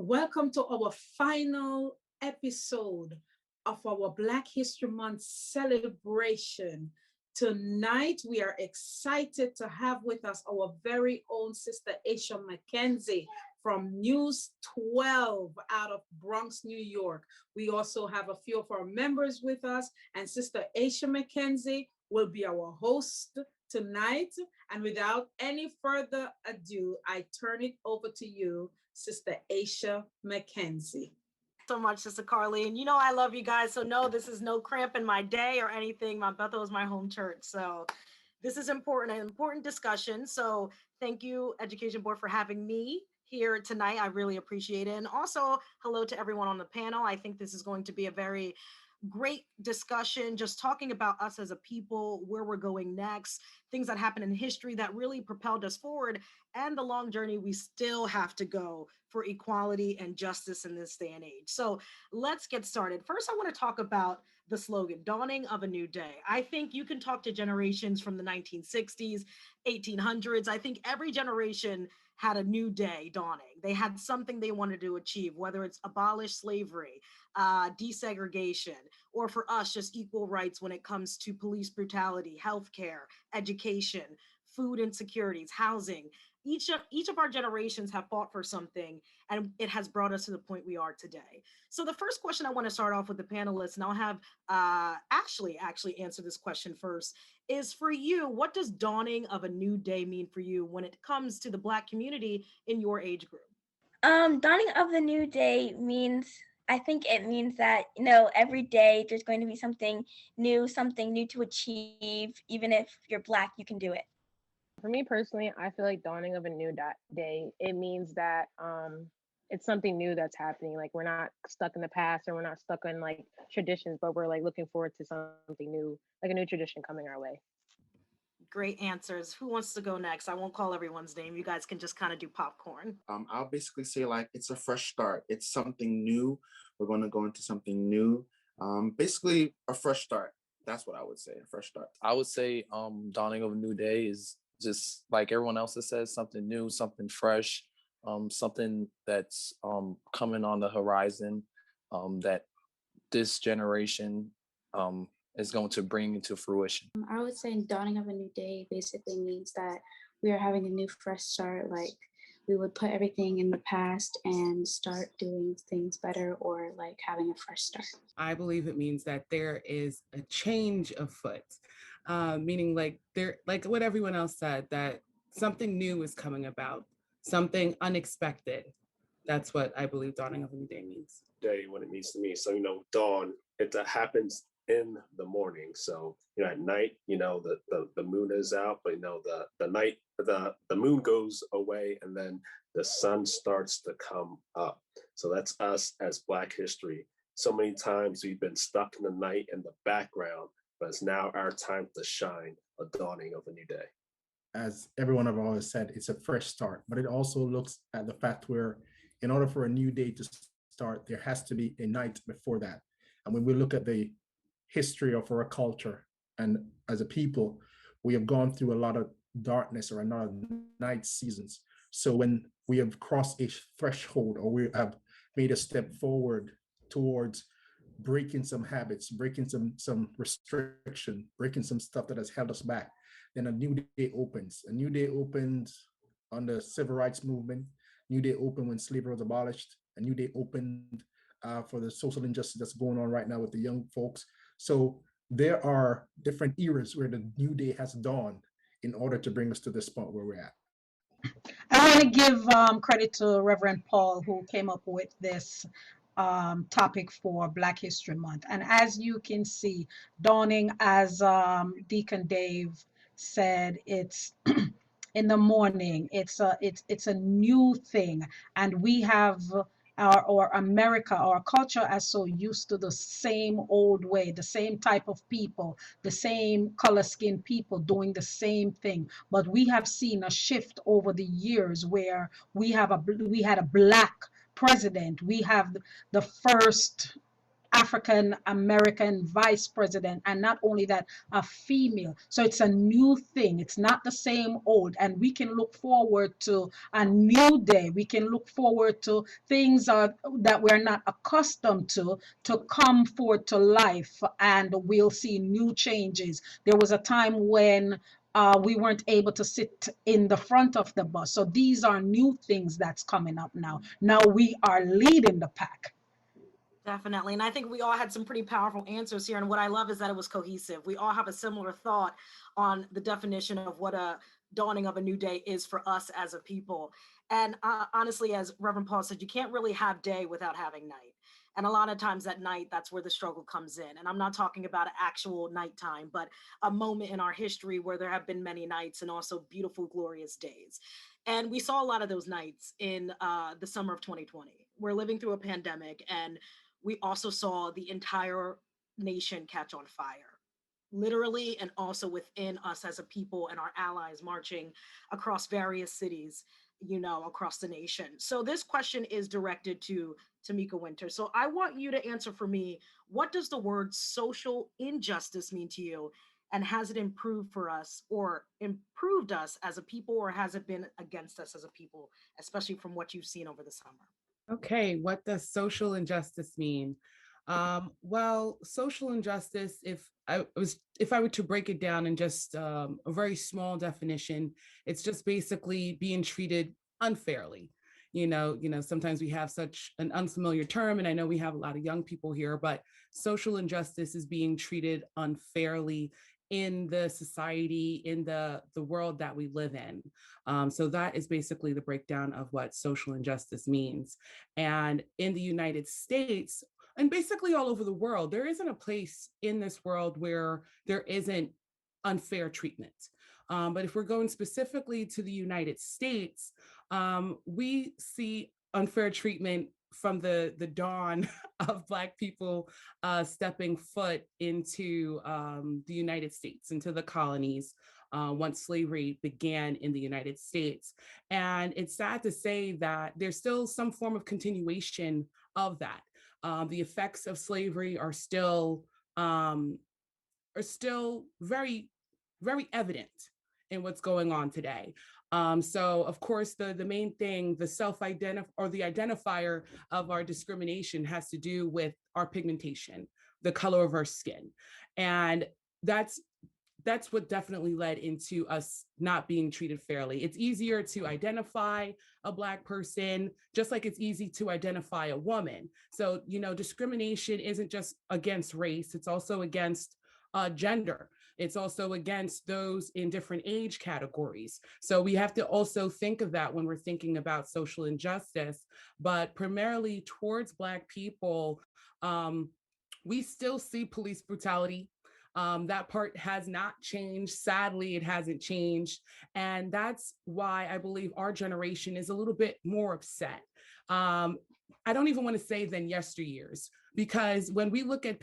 Welcome to our final episode of our Black History Month celebration. Tonight, we are excited to have with us our very own Sister Aisha McKenzie from News 12 out of Bronx, New York. We also have a few of our members with us, and Sister Aisha McKenzie will be our host tonight. And without any further ado, I turn it over to you, Sister Aisha McKenzie. So much, Sister Carly. And you know I love you guys. So no, this is no cramp in my day or anything. My Bethel is my home church. So this is important, an important discussion. So thank you, Education Board, for having me here tonight. I really appreciate it. And also hello to everyone on the panel. I think this is going to be a very great discussion, just talking about us as a people, where we're going next, things that happened in history that really propelled us forward, and the long journey we still have to go for equality and justice in this day and age. So let's get started. First, I want to talk about the slogan, Dawning of a New Day. I think you can talk to generations from the 1960s, 1800s. I think every generation had a new day dawning. They had something they wanted to achieve, whether it's abolish slavery, desegregation, or for us, just equal rights when it comes to police brutality, healthcare, education, food insecurities, housing. Each of our generations have fought for something, and it has brought us to the point we are today. So the first question I want to start off with the panelists, and I'll have Ashley actually answer this question first, is for you, what does dawning of a new day mean for you when it comes to the Black community in your age group? Dawning of the new day means, I think it means that, every day there's going to be something new to achieve. Even if you're Black, you can do it. For me personally, I feel like dawning of a new day, it means that it's something new that's happening. Like we're not stuck in the past or we're not stuck in like traditions, but we're like looking forward to something new, like a new tradition coming our way. Great answers. Who wants to go next? I won't call everyone's name. You guys can just kind of do popcorn. I'll basically say like it's a fresh start. It's something new. We're going to go into something new. Basically a fresh start. That's what I would say, a fresh start. I would say dawning of a new day is just like everyone else has said, something new, something fresh, something that's coming on the horizon that this generation is going to bring into fruition. I would say dawning of a new day basically means that we are having a new fresh start. Like we would put everything in the past and start doing things better, or like having a fresh start. I believe it means that there is a change afoot, meaning like what everyone else said, that something new is coming about, something unexpected. That's what I believe dawning of a new day means. Day when it means to me. So, dawn, it happens in the morning. So, at night, the moon is out, but the night, the moon goes away and then the sun starts to come up. So that's us as Black history. So many times we've been stuck in the night in the background, but it's now our time to shine, a dawning of a new day. As everyone have always said, it's a fresh start, but it also looks at the fact where in order for a new day to start, there has to be a night before that. And when we look at the history of our culture and as a people, we have gone through a lot of darkness or a lot of night seasons. So when we have crossed a threshold or we have made a step forward towards breaking some habits, breaking some restriction, breaking some stuff that has held us back, then a new day opens. A new day opened on the civil rights movement. New day opened when slavery was abolished. A new day opened for the social injustice that's going on right now with the young folks. So there are different eras where the new day has dawned in order to bring us to this spot where we're at. I want to give credit to Reverend Paul, who came up with this topic for Black History Month. And as you can see, dawning, as Deacon Dave said, it's in the morning. It's a new thing, and we have or America, our culture, are so used to the same old way, the same type of people, the same color skin people doing the same thing. But we have seen a shift over the years where we had a Black president. We have the first African American vice president, and not only that, a female. So it's a new thing. It's not the same old, and we can look forward to a new day. We can look forward to things that we're not accustomed to come forth to life, and we'll see new changes. There was a time when we weren't able to sit in the front of the bus. So these are new things that's coming up now. Now we are leading the pack. Definitely. And I think we all had some pretty powerful answers here. And what I love is that it was cohesive. We all have a similar thought on the definition of what a dawning of a new day is for us as a people. And honestly, as Reverend Paul said, you can't really have day without having night. And a lot of times at night, that's where the struggle comes in. And I'm not talking about an actual nighttime, but a moment in our history where there have been many nights and also beautiful, glorious days. And we saw a lot of those nights in the summer of 2020. We're living through a pandemic, and we also saw the entire nation catch on fire, literally, and also within us as a people and our allies marching across various cities, across the nation. So this question is directed to Tamika Winter. So I want you to answer for me, what does the word social injustice mean to you? And has it improved for us or improved us as a people, or has it been against us as a people, especially from what you've seen over the summer? Okay, what does social injustice mean? Well, social injustice, if I were to break it down in just a very small definition, it's just basically being treated unfairly. Sometimes we have such an unfamiliar term, and I know we have a lot of young people here, but social injustice is being treated unfairly in the society, in the world that we live in. So that is basically the breakdown of what social injustice means. And in the United States, and basically all over the world, there isn't a place in this world where there isn't unfair treatment. But if we're going specifically to the United States, we see unfair treatment from the dawn of Black people stepping foot into the United States, into the colonies, once slavery began in the United States. And it's sad to say that there's still some form of continuation of that. The effects of slavery are still very, very evident in what's going on today. So of course, the main thing, the identifier of our discrimination has to do with our pigmentation, the color of our skin. And that's what definitely led into us not being treated fairly. It's easier to identify a Black person, just like it's easy to identify a woman. So, discrimination isn't just against race, it's also against gender. It's also against those in different age categories. So we have to also think of that when we're thinking about social injustice, but primarily towards Black people, we still see police brutality. That part has not changed. Sadly, it hasn't changed. And that's why I believe our generation is a little bit more upset. I don't even want to say than yesteryears, because when we look at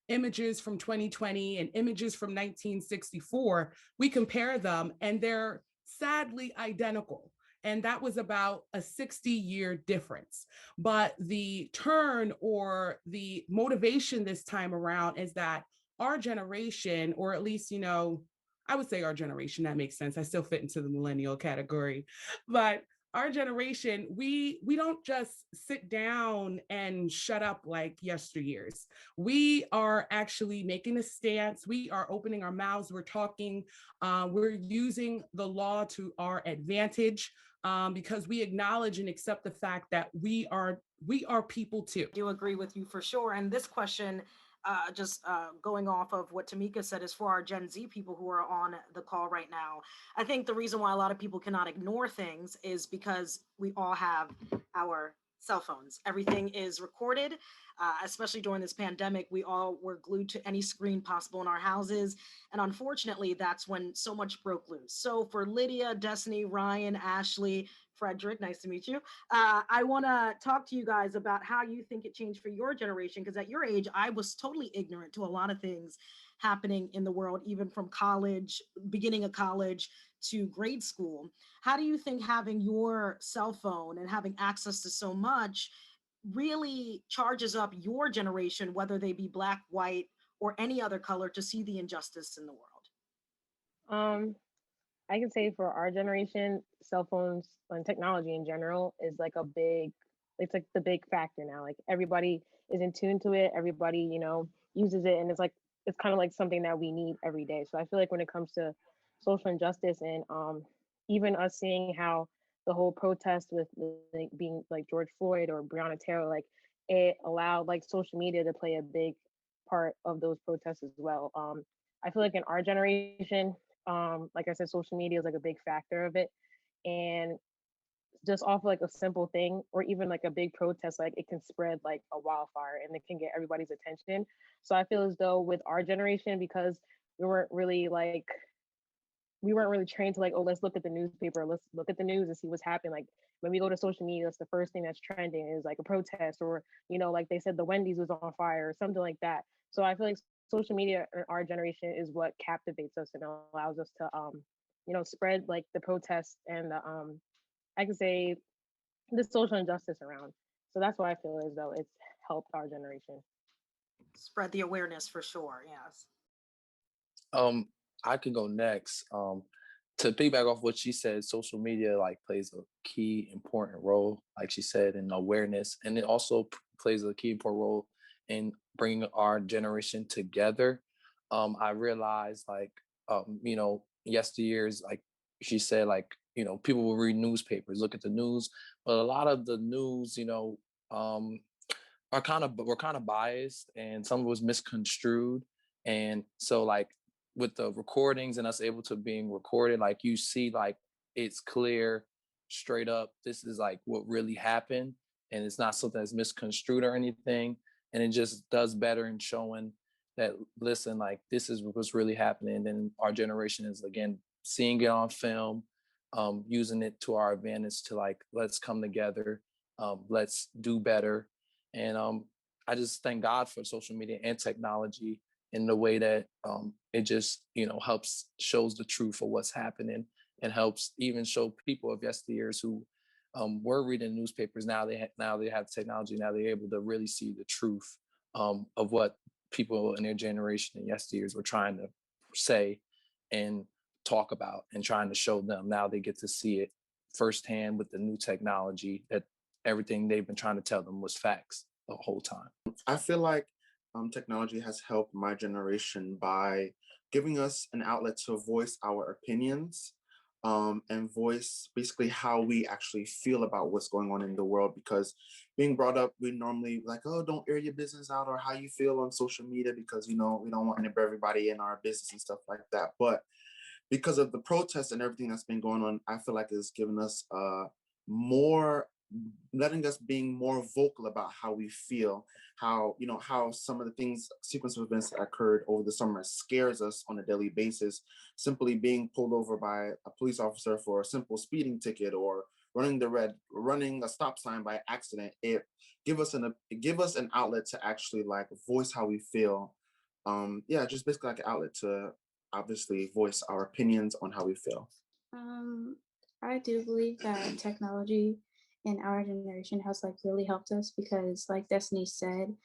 images from 2020 and images from 1964, we compare them and they're sadly identical. And that was about a 60-year difference. But the turn or the motivation this time around is that our generation, or at least, I would say our generation, that makes sense. I still fit into the millennial category, but our generation, we don't just sit down and shut up like yesteryears. We are actually making a stance. We are opening our mouths. We're talking. We're using the law to our advantage because we acknowledge and accept the fact that we are people too. I do agree with you for sure. And this question, going off of what Tamika said, is for our Gen Z people who are on the call right now. I think the reason why a lot of people cannot ignore things is because we all have our cell phones. Everything is recorded, especially during this pandemic. We all were glued to any screen possible in our houses. And unfortunately, that's when so much broke loose. So for Lydia, Destiny, Ryan, Ashley, Frederick, nice to meet you. I want to talk to you guys about how you think it changed for your generation, because at your age, I was totally ignorant to a lot of things happening in the world, even from college, beginning of college to grade school. How do you think having your cell phone and having access to so much really charges up your generation, whether they be Black, white, or any other color, to see the injustice in the world? Um, I can say for our generation, cell phones and technology in general is like a big, it's like the big factor now. Like everybody is in tune to it. Everybody, uses it, and it's kind of like something that we need every day. So I feel like when it comes to social injustice and even us seeing how the whole protest with like being like George Floyd or Breonna Taylor, like it allowed like social media to play a big part of those protests as well. I feel like in our generation, like I said, social media is like a big factor of it. And just off like a simple thing or even like a big protest, like it can spread like a wildfire and it can get everybody's attention. So I feel as though with our generation, because we weren't really like we weren't really trained to like, oh, let's look at the newspaper, let's look at the news and see what's happening. Like when we go to social media, that's the first thing that's trending is like a protest or, like they said the Wendy's was on fire or something like that. So I feel like social media in our generation is what captivates us and allows us to spread like the protests and the I can say the social injustice around. So that's why I feel as though it's helped our generation. Spread the awareness for sure. Yes. I can go next. To piggyback off what she said, social media like plays a key important role, like she said, in awareness, and it also plays a key important role in bringing our generation together. I realized like yesteryears, like she said, like people will read newspapers, look at the news, but a lot of the news, were kind of biased, and some was misconstrued, and so like with the recordings and us able to being recorded, like you see like it's clear straight up this is like what really happened, and it's not something that's misconstrued or anything, and it just does better in showing that listen, like this is what's really happening. And then our generation is again seeing it on film, using it to our advantage to like let's come together, let's do better. And I just thank God for social media and technology in the way that it just helps shows the truth of what's happening, and helps even show people of yesteryears who were reading newspapers. Now they have technology. Now they're able to really see the truth of what people in their generation and yesteryears were trying to say and talk about and trying to show them. Now they get to see it firsthand with the new technology, that everything they've been trying to tell them was facts the whole time. I feel like technology has helped my generation by giving us an outlet to voice our opinions, and voice basically how we actually feel about what's going on in the world. Because being brought up, we normally like, oh, don't air your business out or how you feel on social media, because we don't want everybody in our business and stuff like that. But because of the protests and everything that's been going on, I feel like it's given us more, letting us being more vocal about how we feel, how some of the things, sequence of events that occurred over the summer scares us on a daily basis. Simply being pulled over by a police officer for a simple speeding ticket, or running a stop sign by accident, it give us an outlet to actually like voice how we feel. Just basically like an outlet to obviously voice our opinions on how we feel. I do believe that technology in our generation has like really helped us, because like Destiny said,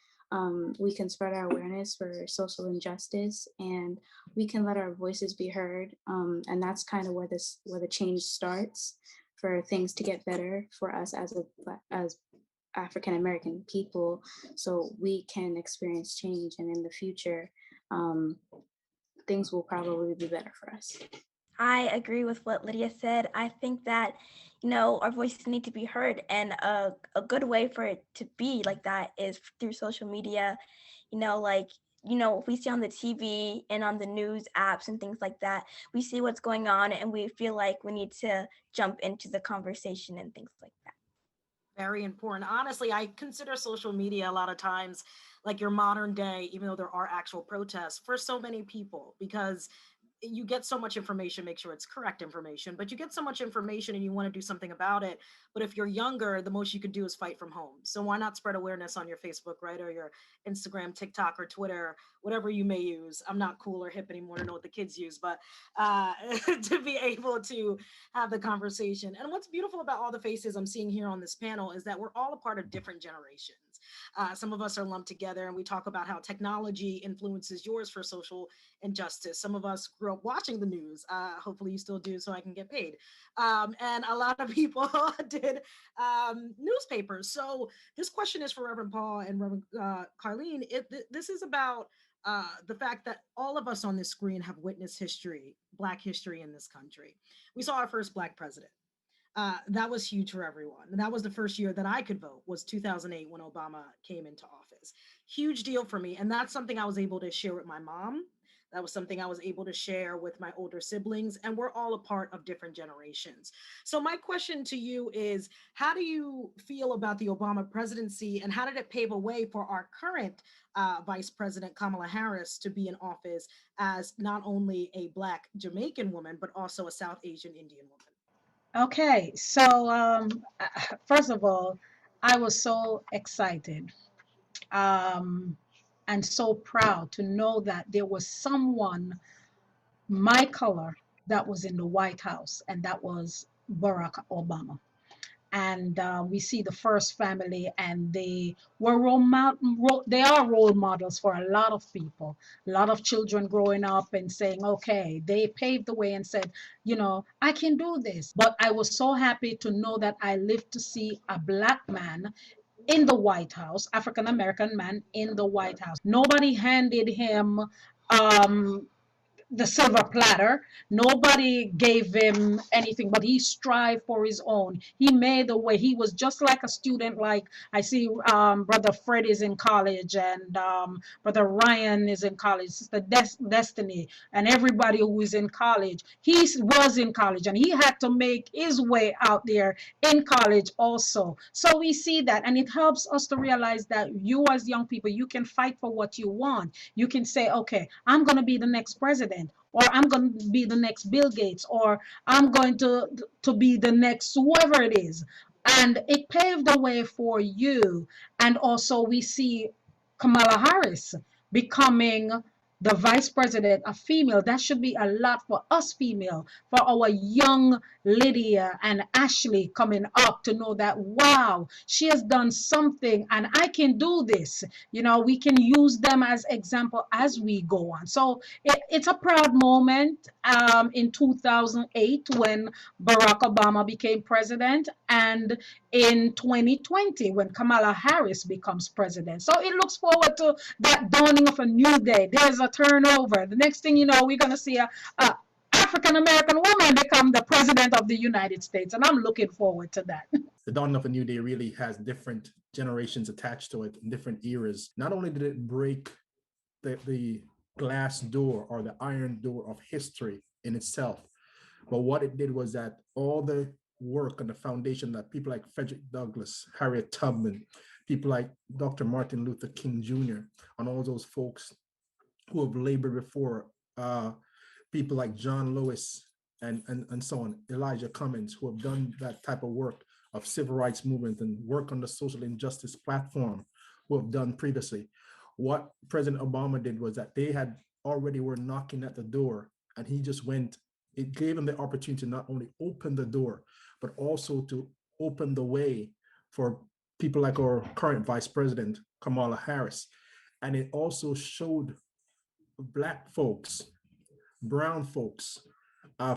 we can spread our awareness for social injustice, and we can let our voices be heard. And that's kind of where the change starts, for things to get better for us as African American people, so we can experience change, and in the future, things will probably be better for us. I agree with what Lydia said. I think that, our voices need to be heard, and a good way for it to be like that is through social media. We see on the TV and on the news apps and things like that, we see what's going on, and we feel like we need to jump into the conversation and things like that. Very important. Honestly, I consider social media a lot of times like your modern day, even though there are actual protests for so many people, because you get so much information, make sure it's correct information, but you get so much information and you want to do something about it. But if you're younger, the most you could do is fight from home. So why not spread awareness on your Facebook, right? Or your Instagram, TikTok, or Twitter, whatever you may use. I'm not cool or hip anymore to know what the kids use, but to be able to have the conversation. And what's beautiful about all the faces I'm seeing here on this panel is that we're all a part of different generations. Some of us are lumped together and we talk about how technology influences yours for social injustice. Some of us grew up watching the news. Hopefully you still do so I can get paid. And a lot of people did newspapers. So this question is for Reverend Paul and Reverend Carlene. This is about the fact that all of us on this screen have witnessed history, Black history in this country. We saw our first Black president. That was huge for everyone. And that was the first year that I could vote, was 2008 when Obama came into office. Huge deal for me. And that's something I was able to share with my mom. That was something I was able to share with my older siblings. And we're all a part of different generations. So my question to you is, how do you feel about the Obama presidency and how did it pave a way for our current Vice President Kamala Harris to be in office as not only a Black Jamaican woman, but also a South Asian Indian woman? Okay, so first of all, I was so excited um, and so proud to know that there was someone my color that was in the White House, and that was Barack Obama. And we see the first family, and they are role models for a lot of people, a lot of children growing up and saying, okay, they paved the way and said, I can do this. But I was so happy to know that I lived to see a Black man in the White House, African American man in the White House. Nobody handed him um, the silver platter. Nobody gave him anything, but he strived for his own. He made the way. He was just like a student. Like I see, Brother Fred is in college, and Brother Ryan is in college. Sister Destiny, and everybody who is in college. He was in college, and he had to make his way out there in college also. So we see that, and it helps us to realize that you, as young people, you can fight for what you want. You can say, okay, I'm going to be the next president, or I'm going to be the next Bill Gates, or I'm going to be the next whoever it is. And it paved the way for you. And also we see Kamala Harris becoming the vice president, a female. That should be a lot for us female, for our young Lydia and Ashley coming up to know that, wow, she has done something and I can do this. We can use them as example as we go on. So it's a proud moment in 2008 when Barack Obama became president, and in 2020 when Kamala Harris becomes president. So it looks forward to that dawning of a new day. There's a turnover. The next thing you know, we're going to see a African American woman become the president of the United States, and I'm looking forward to that. The dawning of a new day really has different generations attached to it in different eras. Not only did it break the glass door or the iron door of history in itself, but what it did was that all the work and the foundation that people like Frederick Douglass, Harriet Tubman, people like Dr. Martin Luther King Jr., and all those folks who have labored before, people like John Lewis and so on, Elijah Cummings, who have done that type of work of civil rights movement and work on the social injustice platform, who have done previously. What President Obama did was that they had already were knocking at the door, and he just went. It gave him the opportunity to not only open the door, but also to open the way for people like our current Vice President, Kamala Harris. And it also showed Black folks, brown folks,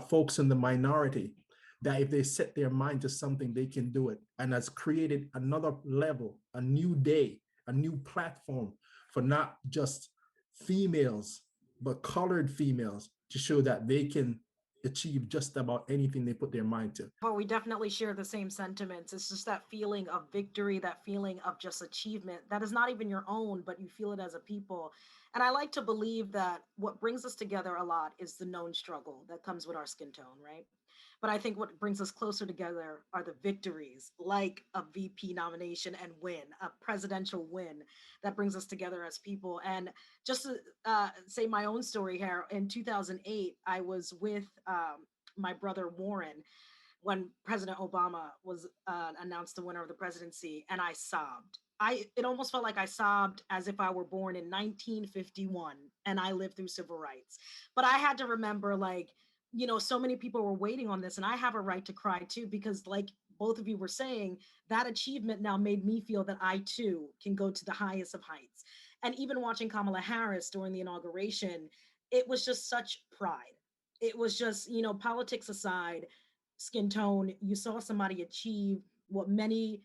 folks in the minority, that if they set their mind to something, they can do it. And has created another level, a new day, a new platform for not just females, but colored females, to show that they can achieve just about anything they put their mind to. Well, we definitely share the same sentiments. It's just that feeling of victory, that feeling of just achievement that is not even your own, but you feel it as a people. And I like to believe that what brings us together a lot is the known struggle that comes with our skin tone, right? But I think what brings us closer together are the victories, like a VP nomination and win, a presidential win that brings us together as people. And just to say my own story here, in 2008, I was with my brother Warren when President Obama was announced the winner of the presidency, and I sobbed. It almost felt like I sobbed as if I were born in 1951 and I lived through civil rights. But I had to remember, like, you know, so many people were waiting on this, and I have a right to cry too, because like both of you were saying, that achievement now made me feel that I too can go to the highest of heights. And even watching Kamala Harris during the inauguration, it was just such pride. It was just, you know, politics aside, skin tone, you saw somebody achieve what many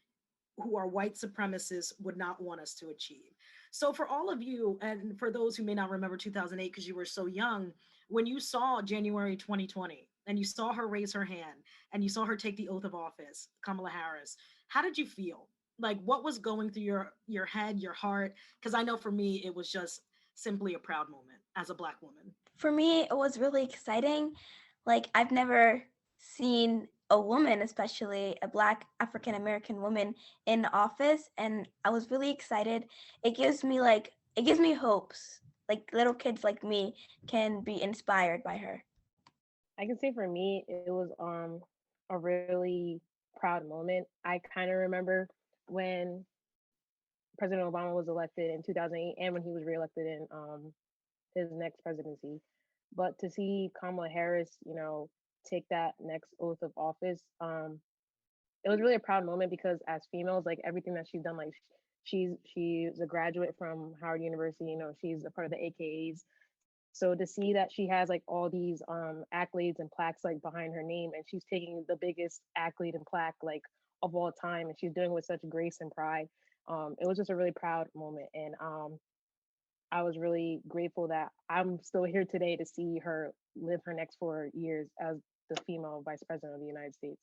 who are white supremacists would not want us to achieve. So for all of you, and for those who may not remember 2008 because you were so young, when you saw January 2020 and you saw her raise her hand and you saw her take the oath of office, Kamala Harris, how did you feel? Like, what was going through your head, your heart? Because I know for me, it was just simply a proud moment as a Black woman. For me, it was really exciting. Like, I've never seen a woman, especially a Black African American woman, in office, and I was really excited. It gives me hopes. Like, little kids like me can be inspired by her. I can say for me, it was a really proud moment. I kind of remember when President Obama was elected in 2008 and when he was reelected in his next presidency. But to see Kamala Harris, you know, take that next oath of office, it was really a proud moment because as females, like everything that she's done, like she's a graduate from Howard University, you know, she's a part of the AKAs. So to see that she has like all these accolades and plaques like behind her name, and she's taking the biggest accolade and plaque like of all time, and she's doing it with such grace and pride. It was just a really proud moment, and I was really grateful that I'm still here today to see her live her next 4 years as the female vice president of the United States.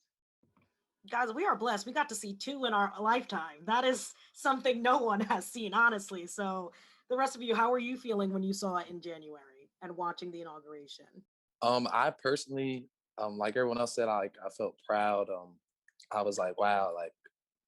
Guys, we are blessed. We got to see two in our lifetime. That is something no one has seen, honestly. So, the rest of you, how are you feeling when you saw it in January and watching the inauguration? I personally, like everyone else said, I felt proud. I was like, wow, like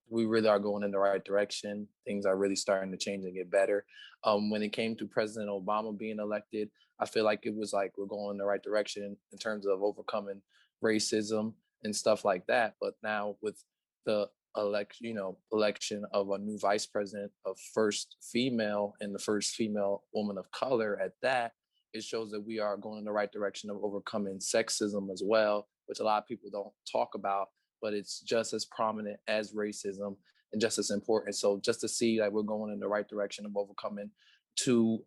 we really are going in the right direction. Things are really starting to change and get better. When it came to President Obama being elected, I feel like it was like we're going in the right direction in terms of overcoming racism and stuff like that. But now with the election of a new vice president, of first female and the first female woman of color at that, it shows that we are going in the right direction of overcoming sexism as well, which a lot of people don't talk about, but it's just as prominent as racism and just as important. So just to see that we're going in the right direction of overcoming two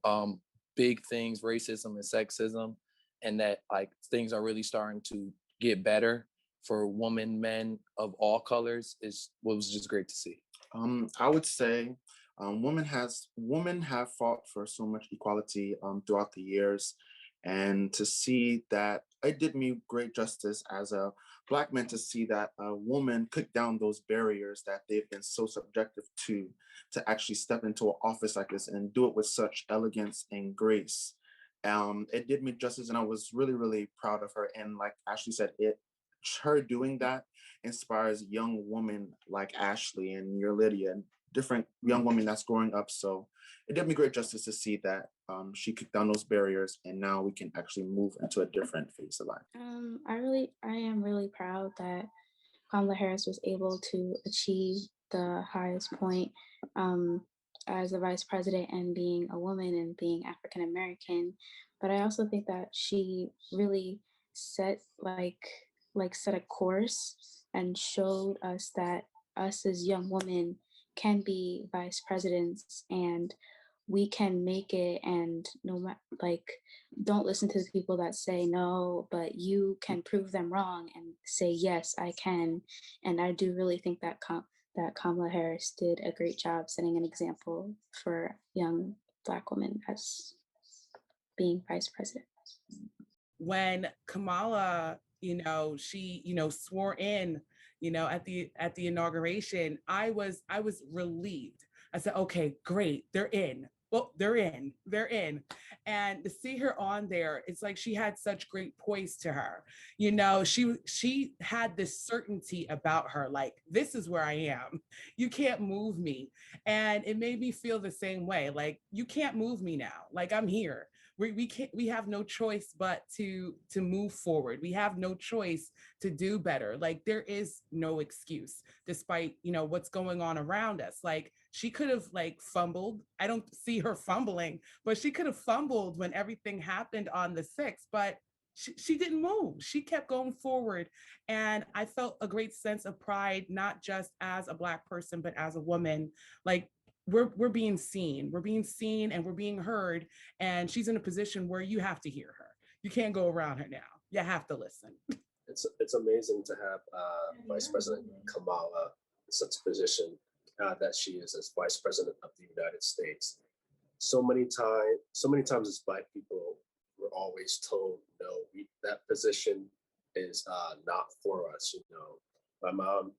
big things, racism and sexism, and that like things are really starting to get better for women, men of all colors is what was just great to see. I would say women have fought for so much equality throughout the years, and to see that, it did me great justice as a Black man to see that a woman kick down those barriers that they've been so subjective to actually step into an office like this and do it with such elegance and grace. It did me justice, and I was really, really proud of her. And like Ashley said, her doing that inspires young women like Ashley and your Lydia and different young women that's growing up. So it did me great justice to see that she kicked down those barriers, and now we can actually move into a different phase of life. I am really proud that Kamala Harris was able to achieve the highest point as a vice president and being a woman and being African American. But I also think that she really set set a course and showed us that us as young women can be vice presidents and we can make it. And no matter, don't listen to the people that say no, but you can prove them wrong and say yes, I can. And I do really think that that Kamala Harris did a great job setting an example for young Black women as being vice president. When Kamala, she, swore in, at the inauguration, I was relieved. I said, okay, great, they're in. well, they're in. And to see her on there, it's like she had such great poise to her. You know, she had this certainty about her, like, this is where I am. You can't move me. And it made me feel the same way. Like, you can't move me now. Like, I'm here. We have no choice but to move forward. We have no choice to do better. Like, there is no excuse despite, you know, what's going on around us. Like, she could have like fumbled. I don't see her fumbling, but she could have fumbled when everything happened on the 6th, but she didn't move. She kept going forward. And I felt a great sense of pride, not just as a Black person, but as a woman. Like, we're being seen. We're being seen and we're being heard. And she's in a position where you have to hear her. You can't go around her now. You have to listen. It's amazing to have Vice President Kamala in such a position that she is as Vice President of the United States. So many times as Black people, we're always told, no, that position is not for us. You know, my mom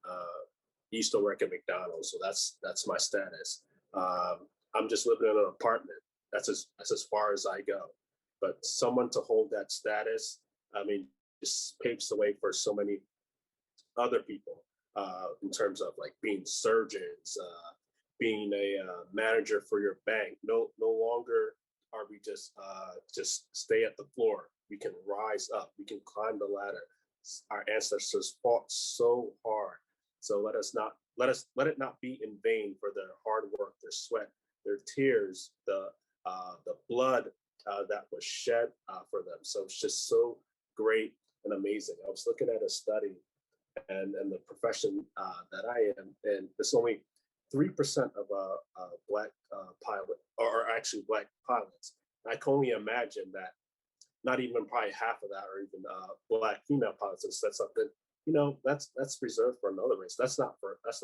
used to work at McDonald's, so that's my status. I'm just living in an apartment. That's as far as I go. But someone to hold that status, I mean, just paves the way for so many other people in terms of like being surgeons, being a manager for your bank. No longer are we just stay at the floor. We can rise up. We can climb the ladder. Our ancestors fought so hard. So let it not be in vain for their hard work, their sweat, their tears, the blood that was shed for them. So it's just so great and amazing. I was looking at a study and the profession that I am, and it's only 3% of Black pilot, or actually Black pilots. I can only imagine that not even probably half of that are even Black female pilots. And that's something, you know, that's reserved for another race. That's not for us,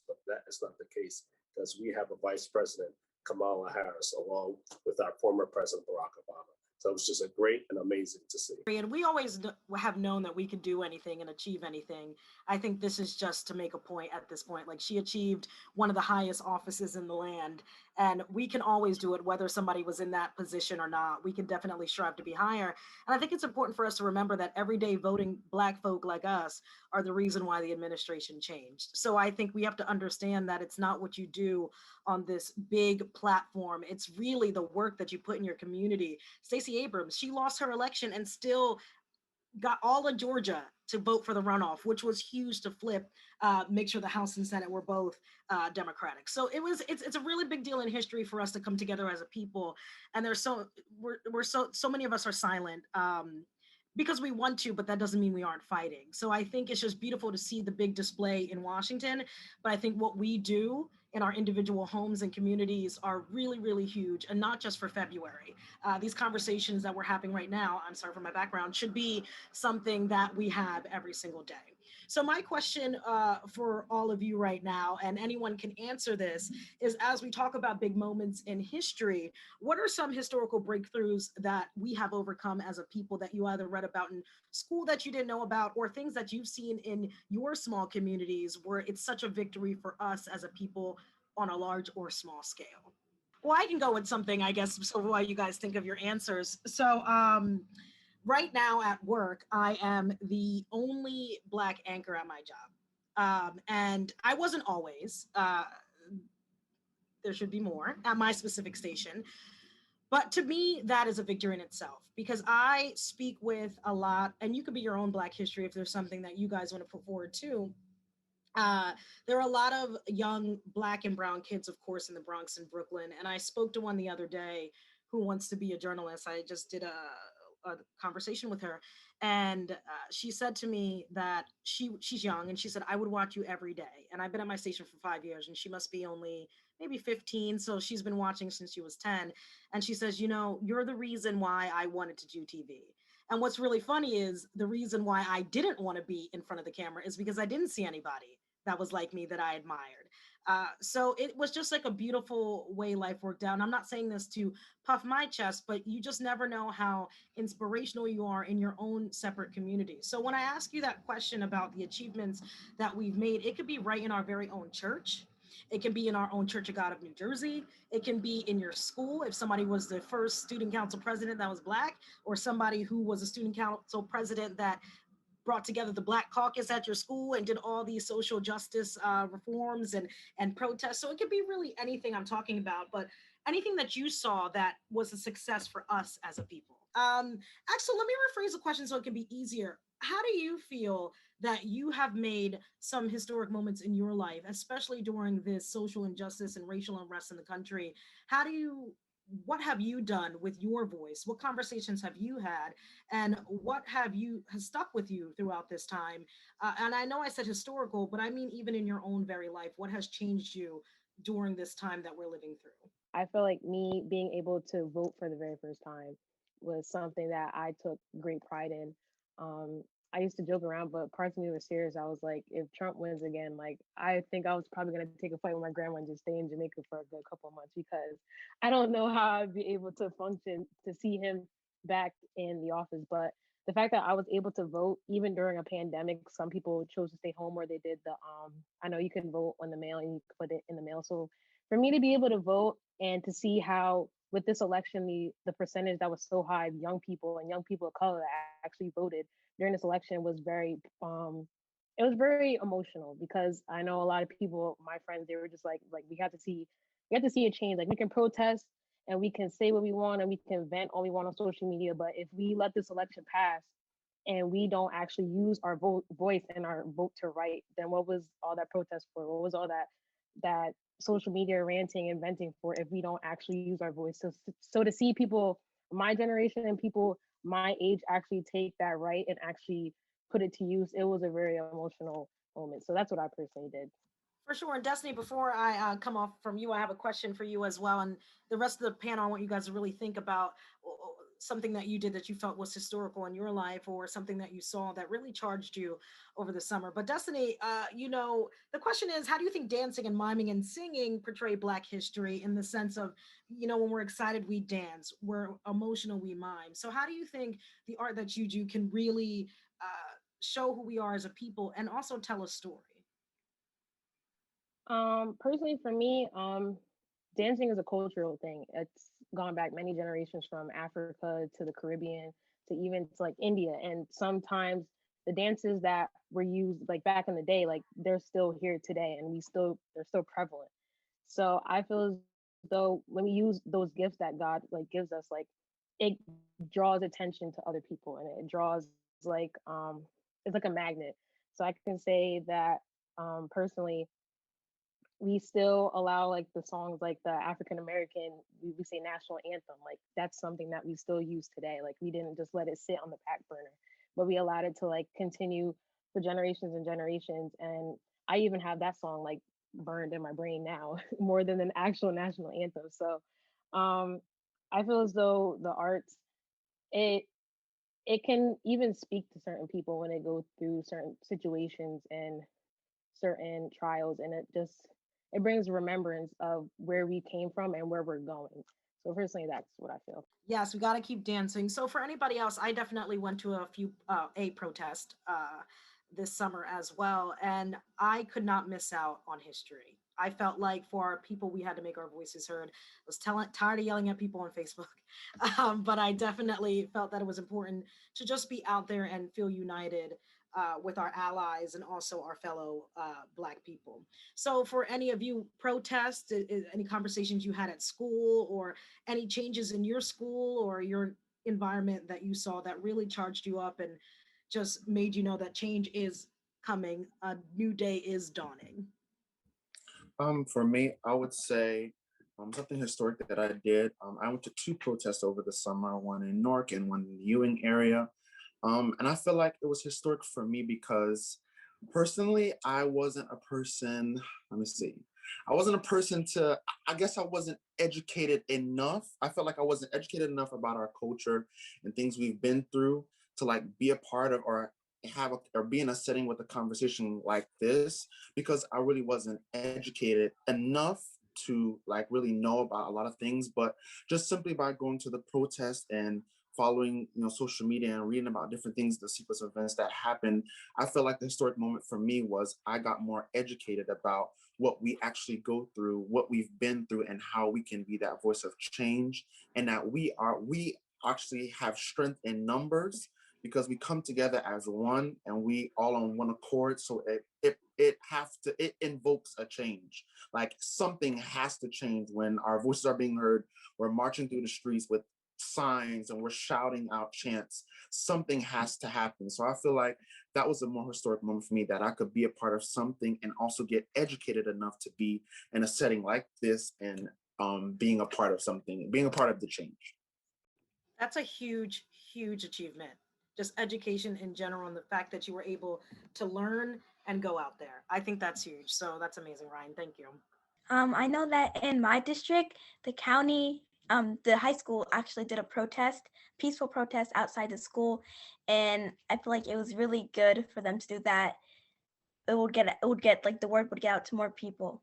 but that is not the case because we have a Vice President, Kamala Harris, along with our former President, Barack Obama. So it was just a great and amazing to see. And we always have known that we could do anything and achieve anything. I think this is just to make a point at this point. Like, she achieved one of the highest offices in the land, and we can always do it, whether somebody was in that position or not. We can definitely strive to be higher. And I think it's important for us to remember that everyday voting Black folk like us are the reason why the administration changed. So I think we have to understand that it's not what you do on this big platform. It's really the work that you put in your community. Stacey Abrams, she lost her election and still got all of Georgia to vote for the runoff, which was huge to flip, make sure the House and Senate were both Democratic. So it's a really big deal in history for us to come together as a people. And we're so many of us are silent because we want to, but that doesn't mean we aren't fighting. So I think it's just beautiful to see the big display in Washington. But I think what we do in our individual homes and communities are really, really huge, and not just for February. These conversations that we're having right now, I'm sorry for my background, should be something that we have every single day. So my question for all of you right now, and anyone can answer this, is as we talk about big moments in history, what are some historical breakthroughs that we have overcome as a people that you either read about in school that you didn't know about, or things that you've seen in your small communities where it's such a victory for us as a people on a large or small scale? Well, I can go with something, I guess, so while you guys think of your answers. So right now at work, I am the only Black anchor at my job. And I wasn't always. There should be more at my specific station. But to me, that is a victory in itself, because I speak with a lot, and you could be your own Black history if there's something that you guys want to put forward too. There are a lot of young Black and brown kids, of course, in the Bronx and Brooklyn. And I spoke to one the other day who wants to be a journalist. I just did a conversation with her, and she said to me that she's young, and she said, I would watch you every day. And I've been at my station for 5 years, and she must be only maybe 15. So she's been watching since she was 10. And she says, you know, you're the reason why I wanted to do TV. And what's really funny is the reason why I didn't want to be in front of the camera is because I didn't see anybody that was like me that I admired. So it was just like a beautiful way life worked out. And I'm not saying this to puff my chest, but you just never know how inspirational you are in your own separate community. So when I ask you that question about the achievements that we've made, it could be right in our very own church. It can be in our own Church of God of New Jersey. It can be in your school if somebody was the first student council president that was Black, or somebody who was a student council president that brought together the Black Caucus at your school and did all these social justice reforms and protests. So it could be really anything I'm talking about, but anything that you saw that was a success for us as a people. Actually, let me rephrase the question so it can be easier. How do you feel that you have made some historic moments in your life, especially during this social injustice and racial unrest in the country? What have you done with your voice? What conversations have you had? And what has stuck with you throughout this time? And I know I said historical, but I mean, even in your own very life, what has changed you during this time that we're living through? I feel like me being able to vote for the very first time was something that I took great pride in. Um, I used to joke around, but parts of me was serious. I was like, if Trump wins again, like I think I was probably gonna take a flight with my grandma and just stay in Jamaica for a good couple of months, because I don't know how I'd be able to function to see him back in the office. But the fact that I was able to vote even during a pandemic, some people chose to stay home, or they did I know you can vote on the mail and you can put it in the mail. So for me to be able to vote and to see how with this election the percentage that was so high of young people and young people of color that actually voted during this election was very it was very emotional, because I know a lot of people, my friends, they were just like we have to see a change. Like we can protest and we can say what we want and we can vent all we want on social media, but if we let this election pass and we don't actually use our voice and our vote to right, then what was all that protest for? What was all that social media ranting and venting for if we don't actually use our voice? So to see people my generation and people my age actually take that right and actually put it to use, it was a very emotional moment. So that's what I personally did. For sure. And Destiny, before I come off from you, I have a question for you as well. And the rest of the panel, I want you guys to really think about something that you did that you felt was historical in your life, or something that you saw that really charged you over the summer. But Destiny, the question is, how do you think dancing and miming and singing portray Black history, in the sense of, when we're excited, we dance, we're emotional, we mime. So how do you think the art that you do can really show who we are as a people and also tell a story? Personally for me, dancing is a cultural thing. It's gone back many generations, from Africa to the Caribbean to even to like India. And sometimes the dances that were used like back in the day, like they're still here today and they're still prevalent. So I feel as though when we use those gifts that God like gives us, like it draws attention to other people, and it draws like it's like a magnet. So I can say that personally, we still allow like the songs like the African American, we say national anthem, like that's something that we still use today. Like we didn't just let it sit on the back burner, but we allowed it to like continue for generations and generations. And I even have that song like burned in my brain now more than an actual national anthem. So I feel as though the arts, it it can even speak to certain people when they go through certain situations and certain trials, and it brings remembrance of where we came from and where we're going. So personally, that's what I feel. Yes, we got to keep dancing. So for anybody else, I definitely went to a protest this summer as well, and I could not miss out on history. I felt like for our people, we had to make our voices heard. I was tired of yelling at people on Facebook, but I definitely felt that it was important to just be out there and feel united with our allies and also our fellow Black people. So for any of you protests, any conversations you had at school, or any changes in your school or your environment that you saw that really charged you up and just made you know that change is coming, a new day is dawning? For me, I would say something historic that I did. I went to two protests over the summer, one in Newark and one in the Ewing area. And I feel like it was historic for me because personally, I wasn't a person, let me see. I wasn't a person I guess I wasn't educated enough. I felt like I wasn't educated enough about our culture and things we've been through to like be a part of or or be in a setting with a conversation like this, because I really wasn't educated enough to like really know about a lot of things. But just simply by going to the protest and following, social media and reading about different things, the sequence of events that happened, I feel like the historic moment for me was I got more educated about what we actually go through, what we've been through, and how we can be that voice of change, and that we actually have strength in numbers because we come together as one and we all on one accord. So it invokes a change. Like something has to change when our voices are being heard. We're marching through the streets with signs and we're shouting out chants. Something has to happen. So I feel like that was a more historic moment for me, that I could be a part of something and also get educated enough to be in a setting like this and being a part of something, being a part of the change. That's a huge, huge achievement. Just education in general, and the fact that you were able to learn and go out there. I think that's huge. So that's amazing, Ryan. Thank you. I know that in my district, the county, the high school actually did a peaceful protest outside the school, and I feel like it was really good for them to do that. It would get like the word would get out to more people.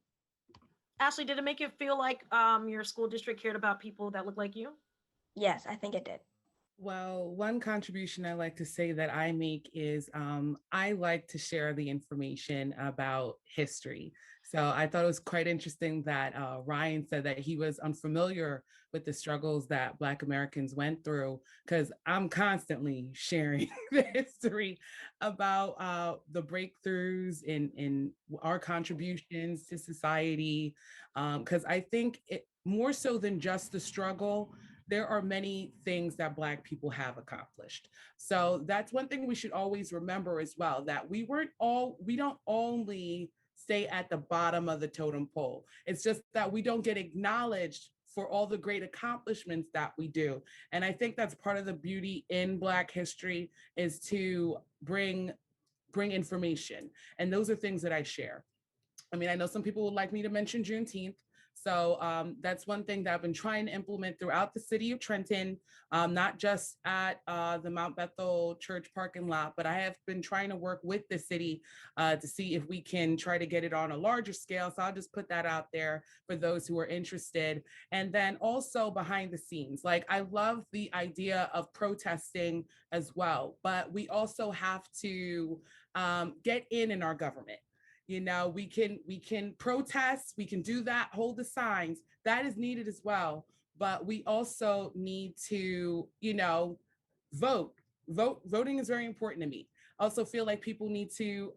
Ashley, did it make you feel like your school district cared about people that look like you? Yes, I think it did. Well, one contribution I like to say that I make is I like to share the information about history. So I thought it was quite interesting that Ryan said that he was unfamiliar with the struggles that Black Americans went through, because I'm constantly sharing the history about the breakthroughs in our contributions to society, because I think it more so than just the struggle, there are many things that Black people have accomplished. So that's one thing we should always remember as well, that we don't only stay at the bottom of the totem pole. It's just that we don't get acknowledged for all the great accomplishments that we do. And I think that's part of the beauty in Black history, is to bring information. And those are things that I share. I mean, I know some people would like me to mention Juneteenth. So that's one thing that I've been trying to implement throughout the city of Trenton, not just at the Mount Bethel Church parking lot, but I have been trying to work with the city to see if we can try to get it on a larger scale. So I'll just put that out there for those who are interested. And then also behind the scenes, like I love the idea of protesting as well, but we also have to get in our government. We can protest, we can do that, hold the signs, that is needed as well. But we also need to, vote. Voting is very important to me. I also feel like people need to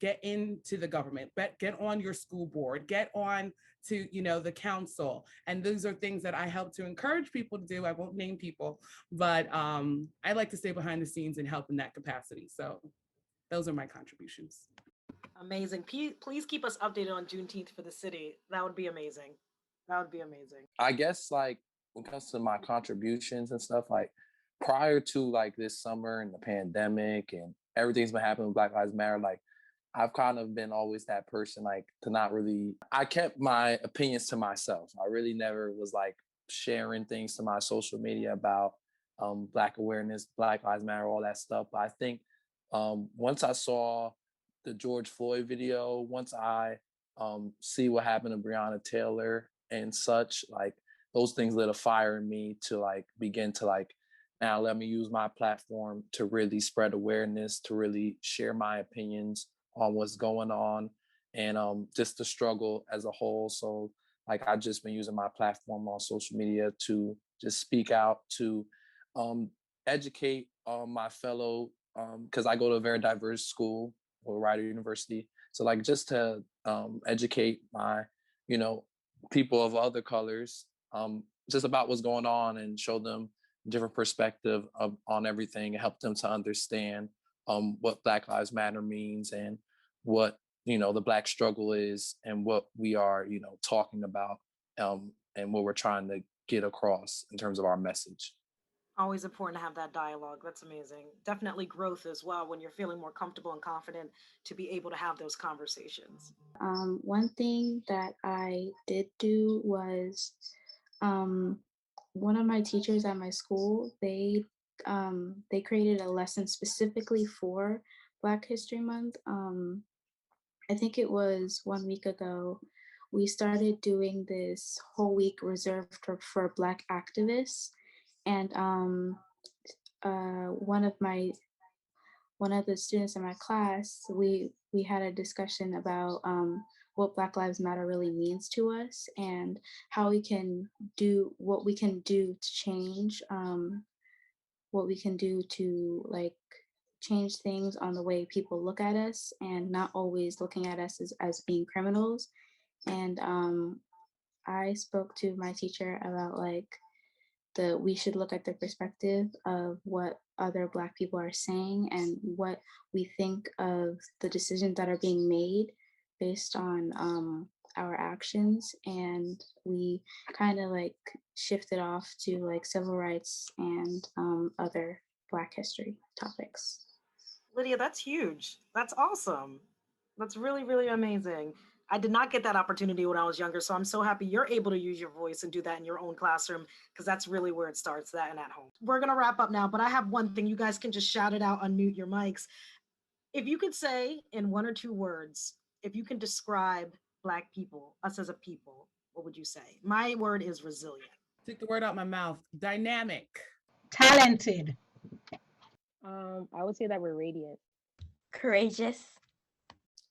get into the government, get on your school board, get on to, the council. And those are things that I help to encourage people to do. I won't name people, but I like to stay behind the scenes and help in that capacity. So those are my contributions. Amazing. Please keep us updated on Juneteenth for the city. That would be amazing. That would be amazing. I guess like when it comes to my contributions and stuff, like prior to like this summer and the pandemic and everything's been happening with Black Lives Matter, like I've kind of been always that person, like to not really, I kept my opinions to myself. I really never was like sharing things to my social media about Black awareness, Black Lives Matter, all that stuff. But I think once I saw the George Floyd video, once I see what happened to Breonna Taylor and such, like those things lit a fire in me to like begin to like, now let me use my platform to really spread awareness, to really share my opinions on what's going on and just the struggle as a whole. So like I've just been using my platform on social media to just speak out, to educate my fellow, because I go to a very diverse school, or Rider University. So like just to educate my, people of other colors, just about what's going on and show them different perspective on everything and help them to understand what Black Lives Matter means and what, the Black struggle is and what we are, talking about and what we're trying to get across in terms of our message. Always important to have that dialogue. That's amazing. Definitely growth as well when you're feeling more comfortable and confident to be able to have those conversations. One thing that I did do was one of my teachers at my school, they created a lesson specifically for Black History Month. I think it was 1 week ago. We started doing this whole week reserved for Black activists. And one of the students in my class, we had a discussion about what Black Lives Matter really means to us and how we can do what we can do to change, what we can do to like change things on the way people look at us and not always looking at us as being criminals. And I spoke to my teacher about like we should look at the perspective of what other Black people are saying and what we think of the decisions that are being made based on our actions. And we kind of like shifted off to like civil rights and other Black history topics. Lydia, that's huge. That's awesome. That's really, really amazing. I did not get that opportunity when I was younger, so I'm so happy you're able to use your voice and do that in your own classroom, because that's really where it starts, that and at home. We're gonna wrap up now, but I have one thing. You guys can just shout it out, unmute your mics. If you could say in 1 or 2 words, if you can describe Black people, us as a people, what would you say? My word is resilient. Took the word out my mouth. Dynamic. Talented. I would say that we're radiant. Courageous.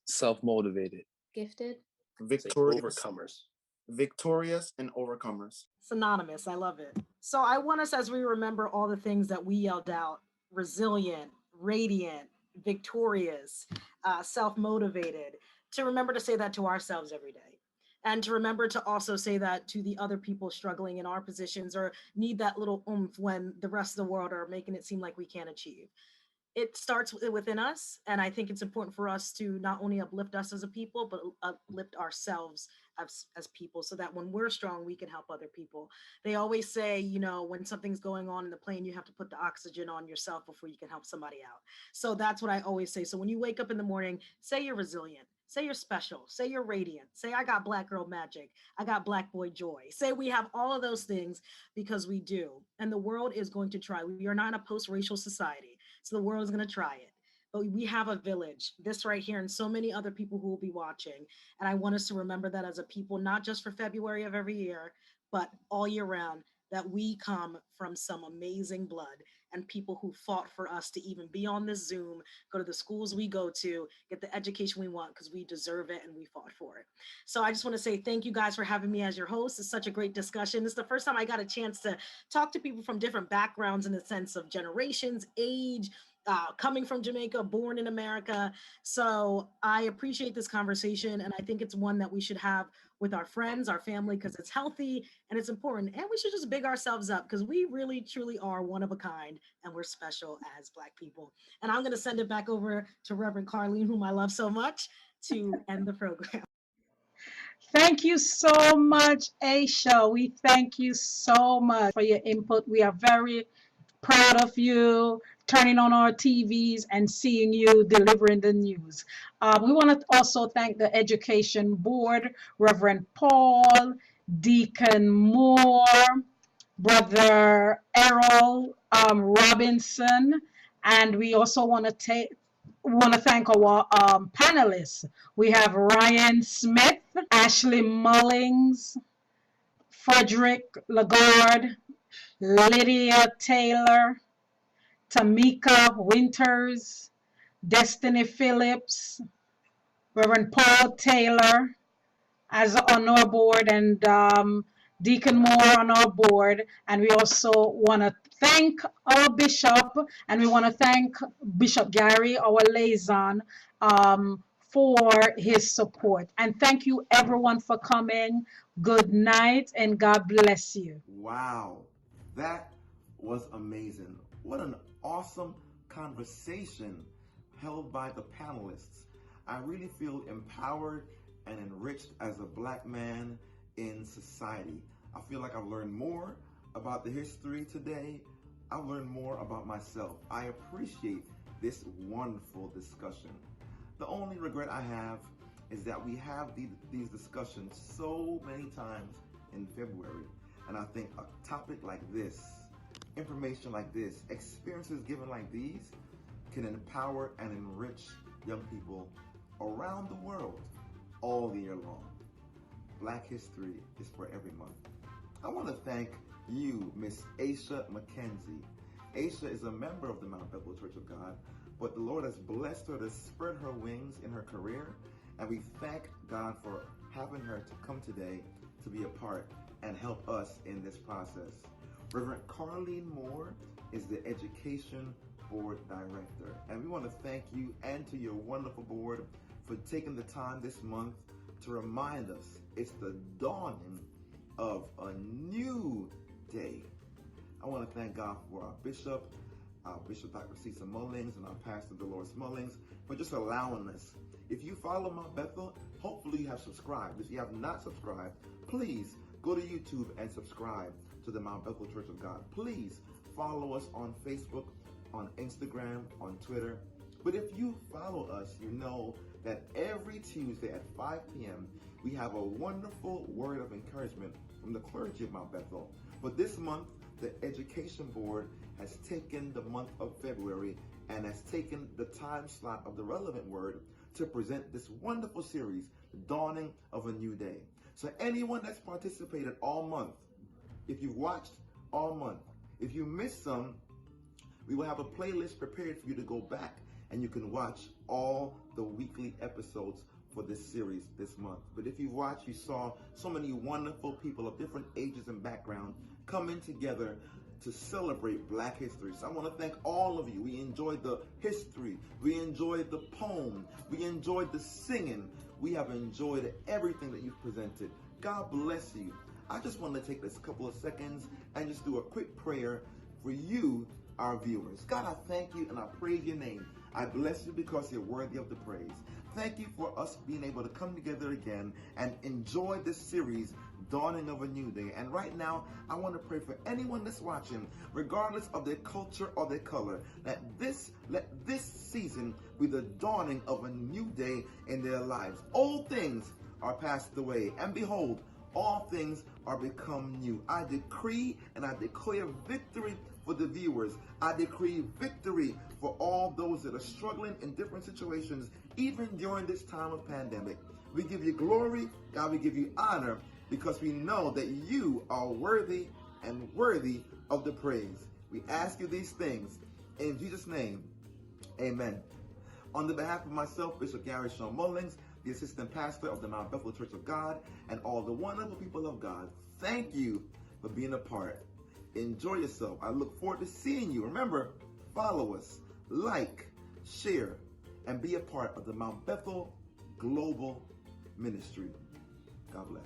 Self-motivated. Gifted. Victorious. Overcomers. Victorious and overcomers. Synonymous. I love it. So I want us, as we remember all the things that we yelled out: resilient, radiant, victorious, self-motivated, to remember to say that to ourselves every day. And to remember to also say that to the other people struggling in our positions or need that little oomph when the rest of the world are making it seem like we can't achieve. It starts within us, and I think it's important for us to not only uplift us as a people, but uplift ourselves as people, so that when we're strong, we can help other people. They always say, you know, when something's going on in the plane, you have to put the oxygen on yourself before you can help somebody out. So that's what I always say. So when you wake up in the morning, say you're resilient, say you're special, say you're radiant, say I got Black girl magic, I got Black boy joy. Say we have all of those things, because we do. And the world is going to try. We are not in a post-racial society, so the world is going to try it. But we have a village, this right here, and so many other people who will be watching. And I want us to remember that as a people, not just for February of every year, but all year round, that we come from some amazing blood and people who fought for us to even be on this Zoom, go to the schools we go to, get the education we want, because we deserve it and we fought for it. So I just want to say thank you guys for having me as your host. It's such a great discussion. This is the first time I got a chance to talk to people from different backgrounds in the sense of generations, age, coming from Jamaica, born in America. So I appreciate this conversation, and I think it's one that we should have with our friends, our family, because it's healthy and it's important. And we should just big ourselves up, because we really, truly are one of a kind, and we're special as Black people. And I'm going to send it back over to Reverend Carlene, whom I love so much, to end the program. Thank you so much, Aisha. We thank you so much for your input. We are very proud of you turning on our TVs and seeing you delivering the news. We want to also thank the Education Board, Reverend Paul, Deacon Moore, Brother Errol Robinson, and we also want to thank our panelists. We have Ryan Smith, Ashley Mullings, Frederick Lagarde, Lydia Taylor, Tamika Winters, Destiny Phillips, Reverend Paul Taylor as on our board, and Deacon Moore on our board. And we also want to thank our bishop, and we want to thank Bishop Gary, our liaison, for his support. And thank you everyone for coming. Good night and God bless you. Wow, that was amazing. What an awesome conversation held by the panelists. I really feel empowered and enriched as a Black man in society. I feel like I've learned more about the history today. I've learned more about myself. I appreciate this wonderful discussion. The only regret I have is that we have these discussions so many times in February. And I think a topic like this, information like this, experiences given like these can empower and enrich young people around the world all year long. Black History is for every month. I want to thank you, Miss Aisha McKenzie. Aisha is a member of the Mount Bethel Church of God, but the Lord has blessed her to spread her wings in her career, and we thank God for having her to come today to be a part and help us in this process. Reverend Carleen Moore is the Education Board Director, and we want to thank you and to your wonderful board for taking the time this month to remind us it's the dawning of a new day. I want to thank God for our Bishop Dr. Cecil Mullings, and our Pastor Dolores Mullings for just allowing us. If you follow Mount Bethel, hopefully you have subscribed. If you have not subscribed, please go to YouTube and subscribe to the Mount Bethel Church of God. Please follow us on Facebook, on Instagram, on Twitter. But if you follow us, you know that every Tuesday at 5 p.m., we have a wonderful word of encouragement from the clergy of Mount Bethel. But this month, the Education Board has taken the month of February and has taken the time slot of the relevant word to present this wonderful series, The Dawning of a New Day. So anyone that's participated all month, if you've watched all month, if you missed some, we will have a playlist prepared for you to go back and you can watch all the weekly episodes for this series this month. But if you watched, you saw so many wonderful people of different ages and background coming together to celebrate Black history. So I want to thank all of you. We enjoyed the history. We enjoyed the poem. We enjoyed the singing. We have enjoyed everything that you've presented. God bless you. I just want to take this couple of seconds and just do a quick prayer for you, our viewers. God, I thank you and I praise your name. I bless you because you're worthy of the praise. Thank you for us being able to come together again and enjoy this series, Dawning of a New Day. And right now, I want to pray for anyone that's watching, regardless of their culture or their color, let this season be the dawning of a new day in their lives. Old things are passed away, and behold, all things are become new. I decree and I declare victory for the viewers. I decree victory for all those that are struggling in different situations, even during this time of pandemic. We give you glory, God, we give you honor, because we know that you are worthy and worthy of the praise. We ask you these things in Jesus' name, amen. On the behalf of myself, Bishop Gary Shawn Mullings, the assistant pastor of the Mount Bethel Church of God, and all the wonderful people of God, thank you for being a part. Enjoy yourself. I look forward to seeing you. Remember, follow us, like, share, and be a part of the Mount Bethel Global Ministry. God bless.